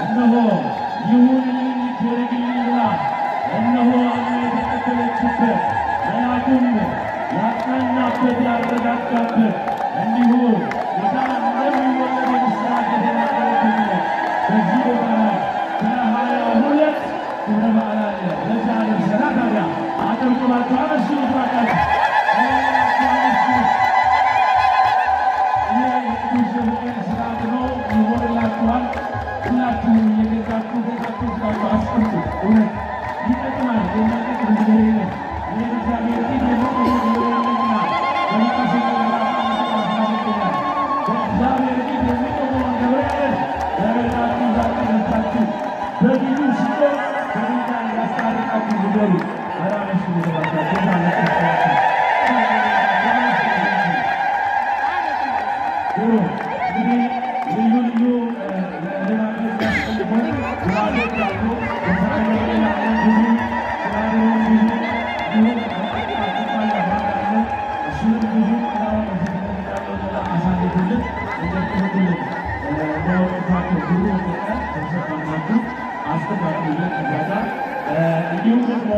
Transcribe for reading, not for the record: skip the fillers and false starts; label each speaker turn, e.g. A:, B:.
A: እነሆ ይሁንልኝ ይደረግልኝ ብላ እነሆ አምና የተቀበለችበት መልአኩም ያጽናናበት ያረጋጋበት እንዲሁ ጌታ እንደሚወለድ የምስራች የተናገረበት በዚህ ቦታ ላይ ከ22 ክብረ በዓል አለ። ለዛ ልብሰና ታዲያ አጨብጭባችሁ አመስግኑ ባካችሁ። የቅዱስ ገብርኤል ስርዓት ነው፣ ይሆንላችኋል። ሁላችሁም እየገዛችሁ ቤታችሁ ስላችሁ አስቀምጡ። እውነት ይጠቅማል። የሚጠቅም ነገር የለም። ይህ እግዚአብሔር ፊት የሚቆመውና በእግዚአብሔር ፊት የሚቆመውን ገብርኤል በቤታችሁ ዛሬ ገዝታችሁ በፊቱ ሲቆም ከድንጋይ ያስታርቃችሁ ንገሩ። አራመሽ ሚዘባቸው እንግዲህ ልዩ ልዩ ልማዶች ያስፈልጉን ጉባኤዎች አሉ። በሰቀለበሌላ ብዙ ስራውን ብዙ ይሁን እሱንም ብዙ ያለው አሳልፉልን እንደቅምልን በወቅታቸው ብዙ ወቀ ተሰማማችሁ አስተባብሩልን እዛ እንዲሁም ደግሞ